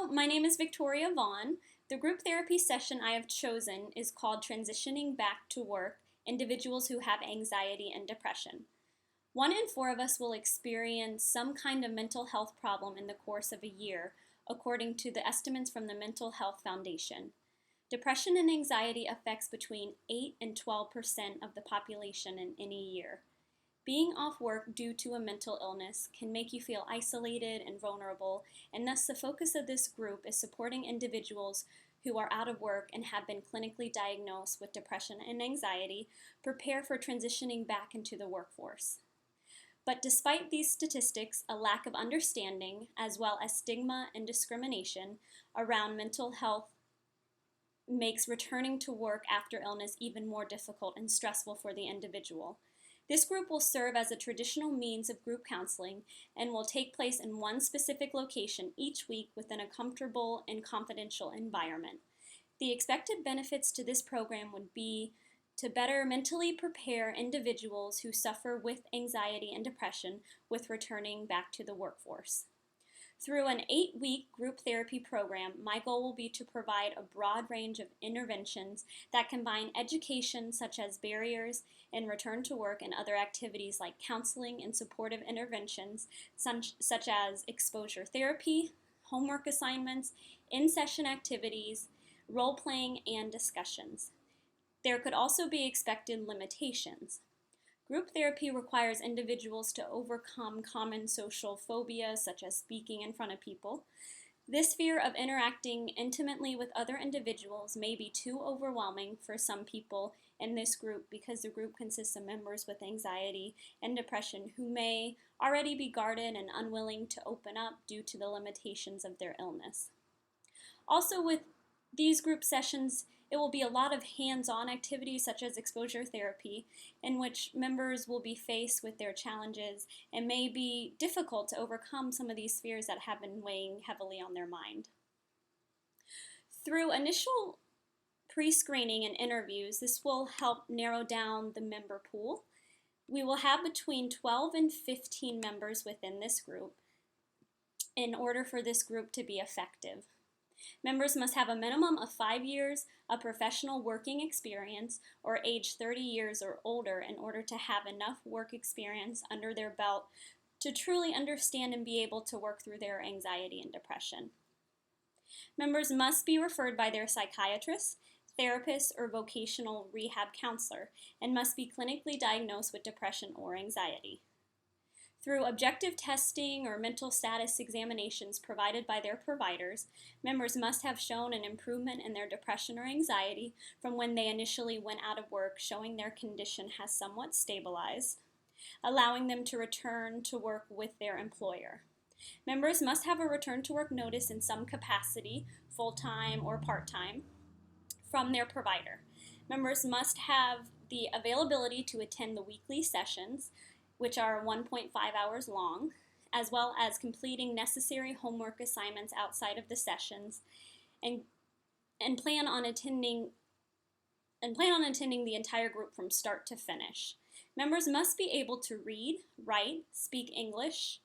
Hello, my name is Victoria Vaughn. The group therapy session I have chosen is called Transitioning Back to Work, Individuals Who Have Anxiety and Depression. 1 in 4 of us will experience some kind of mental health problem in the course of a year, according to the estimates from the Mental Health Foundation. Depression and anxiety affects between 8 and 12% of the population in any year. Being off work due to a mental illness can make you feel isolated and vulnerable, and thus the focus of this group is supporting individuals who are out of work and have been clinically diagnosed with depression and anxiety prepare for transitioning back into the workforce. But despite these statistics, a lack of understanding, as well as stigma and discrimination around mental health makes returning to work after illness even more difficult and stressful for the individual. This group will serve as a traditional means of group counseling and will take place in one specific location each week within a comfortable and confidential environment. The expected benefits to this program would be to better mentally prepare individuals who suffer with anxiety and depression with returning back to the workforce. Through an 8-week group therapy program, my goal will be to provide a broad range of interventions that combine education such as barriers and return to work and other activities like counseling and supportive interventions such as exposure therapy, homework assignments, in-session activities, role-playing, and discussions. There could also be expected limitations. Group therapy requires individuals to overcome common social phobias such as speaking in front of people. This fear of interacting intimately with other individuals may be too overwhelming for some people in this group because the group consists of members with anxiety and depression who may already be guarded and unwilling to open up due to the limitations of their illness. Also, with these group sessions, it will be a lot of hands-on activities such as exposure therapy, in which members will be faced with their challenges and may be difficult to overcome some of these fears that have been weighing heavily on their mind. Through initial pre-screening and interviews, this will help narrow down the member pool. We will have between 12 and 15 members within this group in order for this group to be effective. Members must have a minimum of 5 years of professional working experience or age 30 years or older in order to have enough work experience under their belt to truly understand and be able to work through their anxiety and depression. Members must be referred by their psychiatrist, therapist, or vocational rehab counselor and must be clinically diagnosed with depression or anxiety. Through objective testing or mental status examinations provided by their providers, members must have shown an improvement in their depression or anxiety from when they initially went out of work, showing their condition has somewhat stabilized, allowing them to return to work with their employer. Members must have a return to work notice in some capacity, full-time or part-time, from their provider. Members must have the availability to attend the weekly sessions, which are 1.5 hours long, as well as completing necessary homework assignments outside of the sessions, and plan on attending the entire group from start to finish. Members must be able to read, write, speak English,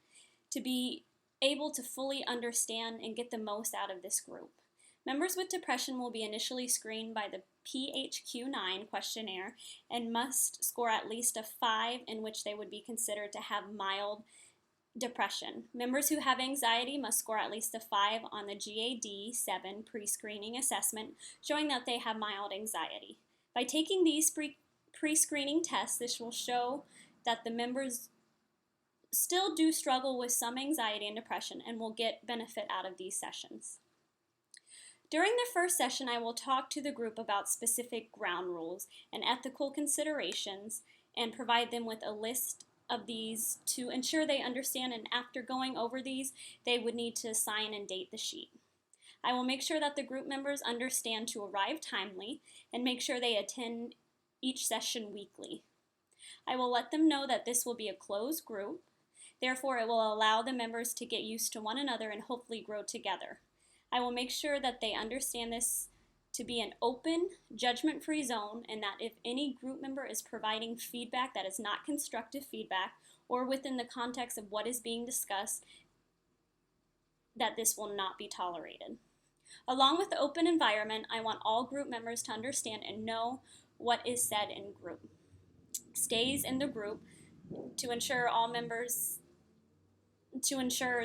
to be able to fully understand and get the most out of this group. Members with depression will be initially screened by the PHQ-9 questionnaire and must score at least a 5, in which they would be considered to have mild depression. Members who have anxiety must score at least a 5 on the GAD-7 pre-screening assessment, showing that they have mild anxiety. By taking these pre-screening tests, this will show that the members still do struggle with some anxiety and depression and will get benefit out of these sessions. During the first session, I will talk to the group about specific ground rules and ethical considerations and provide them with a list of these to ensure they understand, and after going over these, they would need to sign and date the sheet. I will make sure that the group members understand to arrive timely and make sure they attend each session weekly. I will let them know that this will be a closed group, therefore it will allow the members to get used to one another and hopefully grow together. I will make sure that they understand this to be an open, judgment-free zone, and that if any group member is providing feedback that is not constructive feedback or within the context of what is being discussed, that this will not be tolerated. Along with the open environment, I want all group members to understand and know what is said in group. Stays in the group to ensure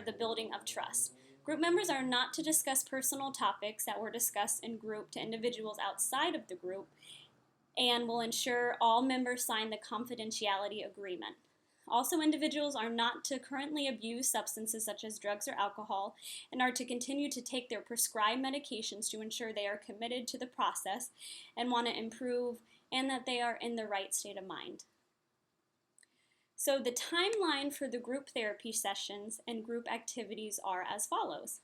the building of trust. Group members are not to discuss personal topics that were discussed in group to individuals outside of the group, and will ensure all members sign the confidentiality agreement. Also, individuals are not to currently abuse substances such as drugs or alcohol, and are to continue to take their prescribed medications to ensure they are committed to the process and want to improve, and that they are in the right state of mind. So the timeline for the group therapy sessions and group activities are as follows.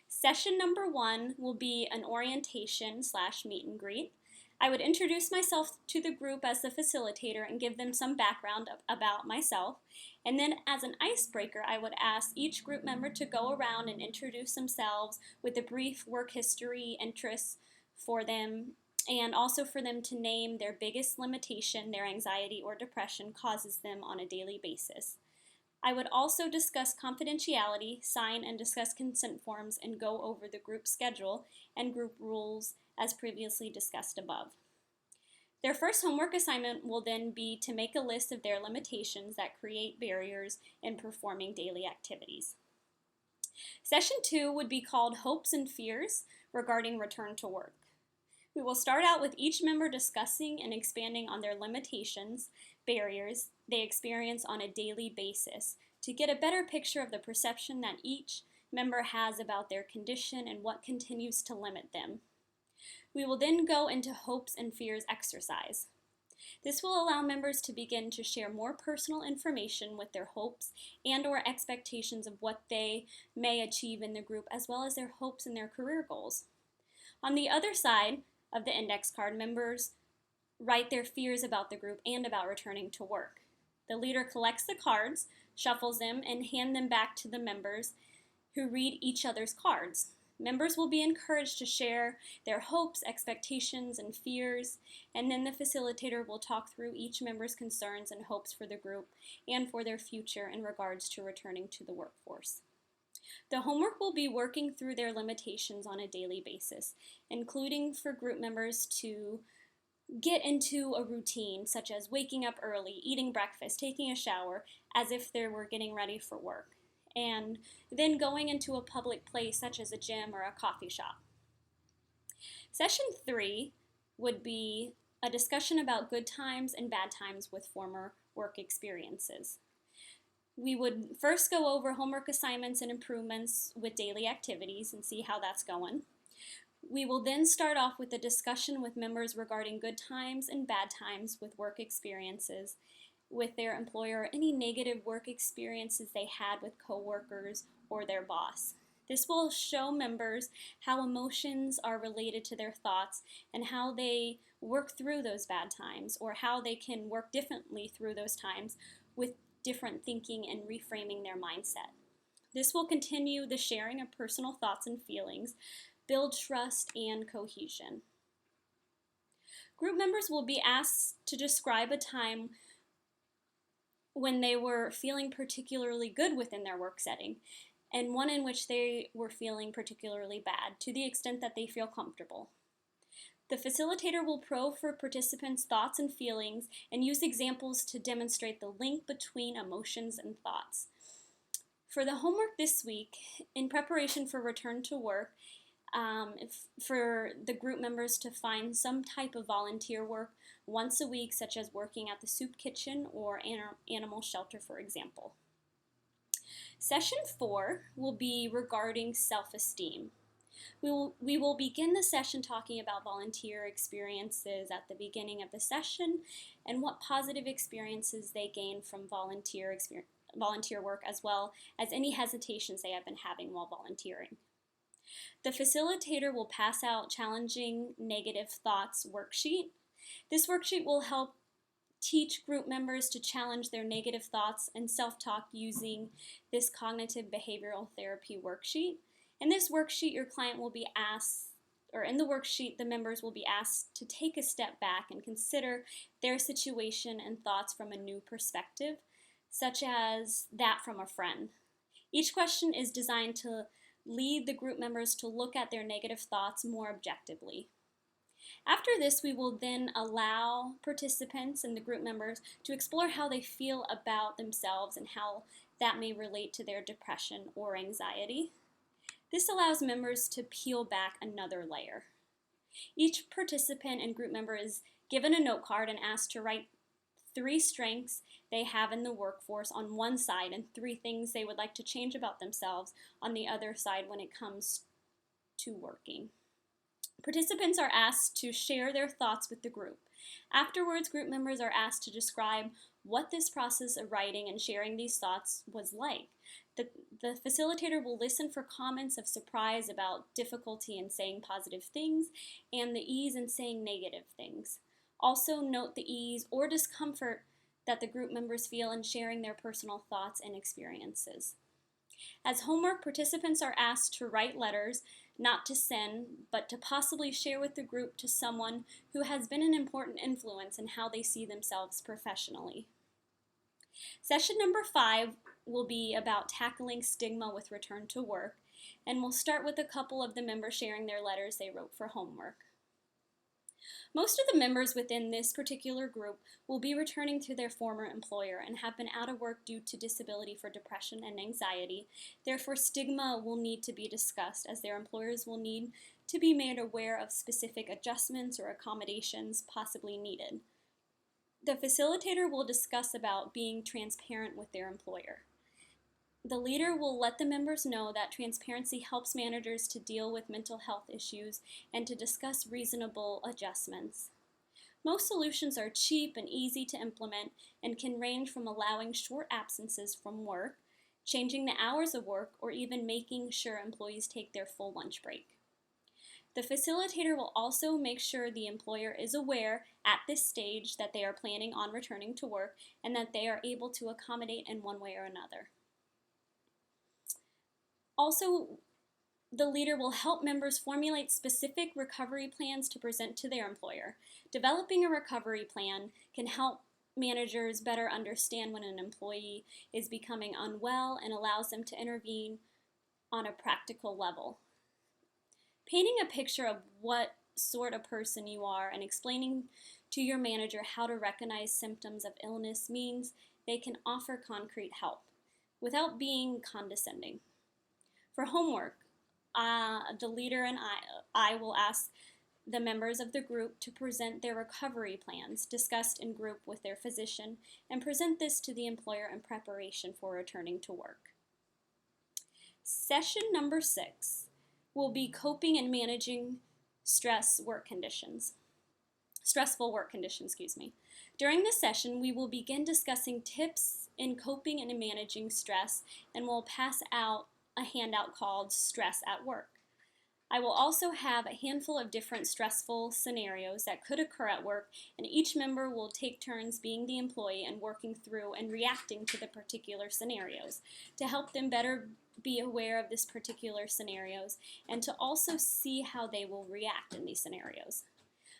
Session number 1 will be an orientation / meet and greet. I would introduce myself to the group as the facilitator and give them some background about myself. And then as an icebreaker, I would ask each group member to go around and introduce themselves with a brief work history, interests for them, and also for them to name their biggest limitation their anxiety or depression causes them on a daily basis. I would also discuss confidentiality, sign and discuss consent forms, and go over the group schedule and group rules as previously discussed above. Their first homework assignment will then be to make a list of their limitations that create barriers in performing daily activities. Session 2 would be called Hopes and Fears regarding return to work. We will start out with each member discussing and expanding on their limitations, barriers they experience on a daily basis to get a better picture of the perception that each member has about their condition and what continues to limit them. We will then go into hopes and fears exercise. This will allow members to begin to share more personal information with their hopes and or expectations of what they may achieve in the group, as well as their hopes and their career goals. On the other side of the index card, members write their fears about the group and about returning to work. The leader collects the cards, shuffles them, and hand them back to the members who read each other's cards. Members will be encouraged to share their hopes, expectations, and fears, and then the facilitator will talk through each member's concerns and hopes for the group and for their future in regards to returning to the workforce. The homework will be working through their limitations on a daily basis, including for group members to get into a routine such as waking up early, eating breakfast, taking a shower, as if they were getting ready for work, and then going into a public place such as a gym or a coffee shop. Session 3 would be a discussion about good times and bad times with former work experiences. We would first go over homework assignments and improvements with daily activities and see how that's going. We will then start off with a discussion with members regarding good times and bad times with work experiences with their employer, or any negative work experiences they had with coworkers or their boss. This will show members how emotions are related to their thoughts and how they work through those bad times, or how they can work differently through those times with different thinking and reframing their mindset. This will continue the sharing of personal thoughts and feelings, build trust and cohesion. Group members will be asked to describe a time when they were feeling particularly good within their work setting, and one in which they were feeling particularly bad, to the extent that they feel comfortable. The facilitator will probe for participants' thoughts and feelings and use examples to demonstrate the link between emotions and thoughts. For the homework this week, in preparation for return to work, for the group members to find some type of volunteer work once a week, such as working at the soup kitchen or animal shelter, for example. Session 4 will be regarding self-esteem. We will begin the session talking about volunteer experiences at the beginning of the session and what positive experiences they gain from volunteer work, as well as any hesitations they have been having while volunteering. The facilitator will pass out challenging negative thoughts worksheet. This worksheet will help teach group members to challenge their negative thoughts and self-talk using this cognitive behavioral therapy worksheet. In this worksheet, your client will be asked, or in the worksheet, the members will be asked to take a step back and consider their situation and thoughts from a new perspective, such as that from a friend. Each question is designed to lead the group members to look at their negative thoughts more objectively. After this, we will then allow participants and the group members to explore how they feel about themselves and how that may relate to their depression or anxiety. This allows members to peel back another layer. Each participant and group member is given a note card and asked to write 3 strengths they have in the workforce on one side and 3 things they would like to change about themselves on the other side when it comes to working. Participants are asked to share their thoughts with the group. Afterwards, group members are asked to describe what this process of writing and sharing these thoughts was like. The facilitator will listen for comments of surprise about difficulty in saying positive things and the ease in saying negative things. Also note the ease or discomfort that the group members feel in sharing their personal thoughts and experiences. As homework, participants are asked to write letters, not to send, but to possibly share with the group to someone who has been an important influence in how they see themselves professionally. Session number 5 will be about tackling stigma with return to work, and we'll start with a couple of the members sharing their letters they wrote for homework. Most of the members within this particular group will be returning to their former employer and have been out of work due to disability for depression and anxiety. Therefore, stigma will need to be discussed as their employers will need to be made aware of specific adjustments or accommodations possibly needed. The facilitator will discuss about being transparent with their employer. The leader will let the members know that transparency helps managers to deal with mental health issues and to discuss reasonable adjustments. Most solutions are cheap and easy to implement and can range from allowing short absences from work, changing the hours of work, or even making sure employees take their full lunch break. The facilitator will also make sure the employer is aware at this stage that they are planning on returning to work and that they are able to accommodate in one way or another. Also, the leader will help members formulate specific recovery plans to present to their employer. Developing a recovery plan can help managers better understand when an employee is becoming unwell and allows them to intervene on a practical level. Painting a picture of what sort of person you are and explaining to your manager how to recognize symptoms of illness means they can offer concrete help without being condescending. For homework, the leader and I will ask the members of the group to present their recovery plans discussed in group with their physician and present this to the employer in preparation for returning to work. Session number 6 will be coping and managing stressful work conditions. During this session, we will begin discussing tips in coping and managing stress, and we'll pass out a handout called Stress at Work. I will also have a handful of different stressful scenarios that could occur at work, and each member will take turns being the employee and working through and reacting to the particular scenarios to help them better be aware of this particular scenarios and to also see how they will react in these scenarios.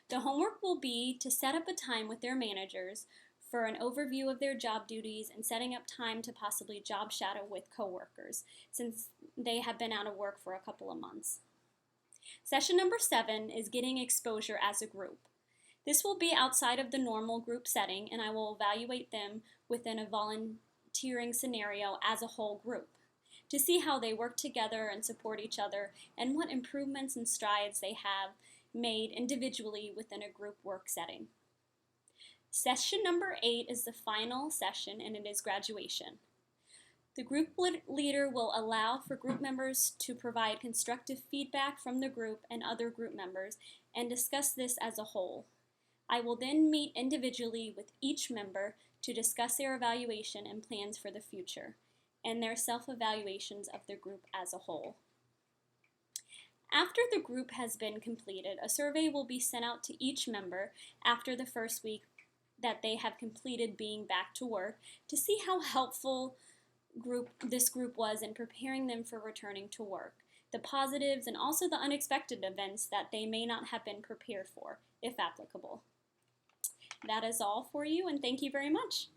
The homework will be to set up a time with their managers for an overview of their job duties and setting up time to possibly job shadow with coworkers since they have been out of work for a couple of months. Session number 7 is getting exposure as a group. This will be outside of the normal group setting, and I will evaluate them within a volunteering scenario as a whole group to see how they work together and support each other and what improvements and strides they have made individually within a group work setting. Session number 8 is the final session, and it is graduation. The group leader will allow for group members to provide constructive feedback from the group and other group members and discuss this as a whole. I will then meet individually with each member to discuss their evaluation and plans for the future and their self-evaluations of the group as a whole. After the group has been completed, a survey will be sent out to each member after the first week that they have completed being back to work to see how helpful this group was in preparing them for returning to work, the positives and also the unexpected events that they may not have been prepared for, if applicable. That is all for you, and thank you very much.